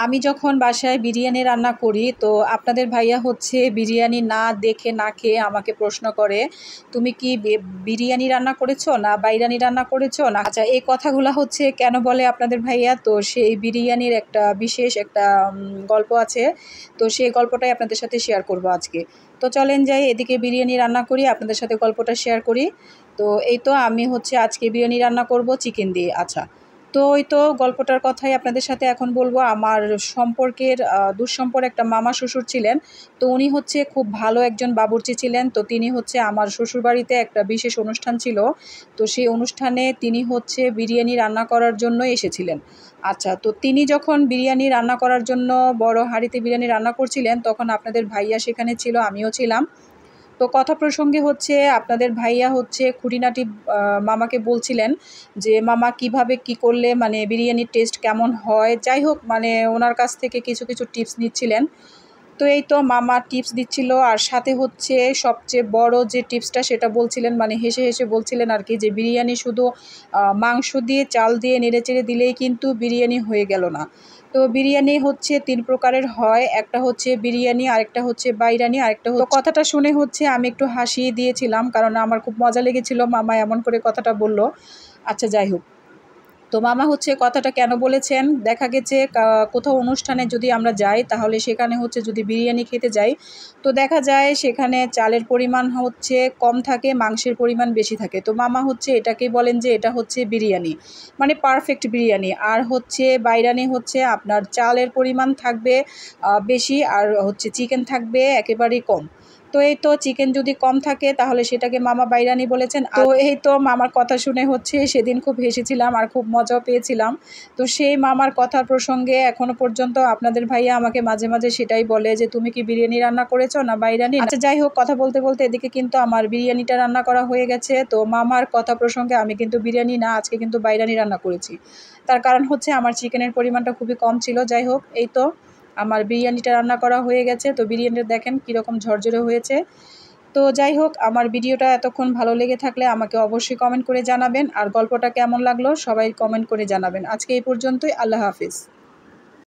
আমি যখন বাসায় বিরিয়ানি রান্না করি তো আপনাদের ভাইয়া হচ্ছে বিরিয়ানি না দেখে না খেয়ে আমাকে প্রশ্ন করে, তুমি কি বিরিয়ানি রান্না করেছো না বাইরানি রান্না করেছো না। আচ্ছা, এই কথাগুলো হচ্ছে কেন বলে আপনাদের ভাইয়া, তো সেই বিরিয়ানির একটা বিশেষ একটা গল্প আছে। তো সেই গল্পটাই আপনাদের সাথে শেয়ার করব আজকে। তো চলেন যাই, এদিকে বিরিয়ানি রান্না করি, আপনাদের সাথে গল্পটা শেয়ার করি। তো এই তো আমি হচ্ছে আজকে বিরিয়ানি রান্না করব চিকেন দিয়ে। আচ্ছা, তো ওই তো গল্পটার কথাই আপনাদের সাথে এখন বলবো। আমার সম্পর্কের দুঃসম্পর্ক একটা মামা শ্বশুর ছিলেন। তো উনি হচ্ছে খুব ভালো একজন বাবুর্চি ছিলেন। তো তিনি হচ্ছে আমার শ্বশুরবাড়িতে একটা বিশেষ অনুষ্ঠান ছিল। তো সেই অনুষ্ঠানে তিনি হচ্ছে বিরিয়ানি রান্না করার জন্য এসেছিলেন। আচ্ছা, তো তিনি যখন বিরিয়ানি রান্না করার জন্য বড় হাঁড়িতে বিরিয়ানি রান্না করছিলেন, তখন আপনাদের ভাইয়া সেখানে ছিল, আমিও ছিলাম। তো কথা প্রসঙ্গে হচ্ছে আপনাদের ভাইয়া হচ্ছে খুঁটিনাটি মামাকে বলছিলেন যে মামা কিভাবে কি করলে মানে বিরিয়ানির টেস্ট কেমন হয়, যাই হোক মানে ওনার কাছ থেকে কিছু কিছু টিপস নিচ্ছিলেন। তো এই তো মামা টিপস দিচ্ছিল, আর সাথে হচ্ছে সবচেয়ে বড় যে টিপসটা সেটা বলছিলেন, মানে হেসে হেসে বলছিলেন আর কি, যে বিরিয়ানি শুধু মাংস দিয়ে চাল দিয়ে নেড়েচেড়ে দিলেই কিন্তু বিরিয়ানি হয়ে গেল না। তো বিরিয়ানি হচ্ছে ৩ প্রকারের হয়, একটা হচ্ছে বিরিয়ানি, আরেকটা হচ্ছে বাইরানি, আরেকটা হচ্ছে। তো কথাটা শুনে হচ্ছে আমি একটু হাসিয়ে দিয়েছিলাম, কারণ আমার খুব মজা লেগেছিল মামা এমন করে কথাটা বলল। আচ্ছা, যাই হোক, তো মামা হচ্ছে কথাটা কেন বলেছেন, দেখা গেছে কোথাও অনুষ্ঠানে যদি আমরা যাই তাহলে সেখানে হচ্ছে যদি বিরিয়ানি খেতে যাই, তো দেখা যায় সেখানে চালের পরিমাণ হচ্ছে কম থাকে, মাংসের পরিমাণ বেশি থাকে। তো মামা হচ্ছে এটাকেই বলেন যে এটা হচ্ছে বিরিয়ানি, মানে পারফেক্ট বিরিয়ানি। আর হচ্ছে বাইরানি হচ্ছে আপনার চালের পরিমাণ থাকবে বেশি, আর হচ্ছে চিকেন থাকবে একেবারেই কম। তো এই তো চিকেন যদি কম থাকে তাহলে সেটাকে মামা বাইরানি বলেছেন। তো এই তো মামার কথা শুনে হচ্ছে সেদিন খুব হেসেছিলাম আর খুব মজাও পেয়েছিলাম। তো সেই মামার কথার প্রসঙ্গে এখনো পর্যন্ত আপনাদের ভাইয়া আমাকে মাঝে মাঝে সেটাই বলে যে তুমি কি বিরিয়ানি রান্না করেছো না বাইরানি। আচ্ছা, যাই হোক, কথা বলতে বলতে এদিকে কিন্তু আমার বিরিয়ানিটা রান্না করা হয়ে গেছে। তো মামার কথা প্রসঙ্গে আমি কিন্তু বিরিয়ানি না, আজকে কিন্তু বাইরানি রান্না করেছি। তার কারণ হচ্ছে আমার চিকেনের পরিমাণটা খুবই কম ছিল। যাই হোক, এই তো আমার বিরিয়ানিটা রান্না করা হয়ে গেছে। তো বিরিয়ানিটা দেখেন কীরকম ঝরঝরে হয়েছে। তো যাই হোক, আমার ভিডিওটা এতক্ষণ ভালো লেগে থাকলে আমাকে অবশ্যই কমেন্ট করে জানাবেন, আর গল্পটা কেমন লাগলো সবাই কমেন্ট করে জানাবেন। আজকে এই পর্যন্তই, আল্লাহ হাফিজ।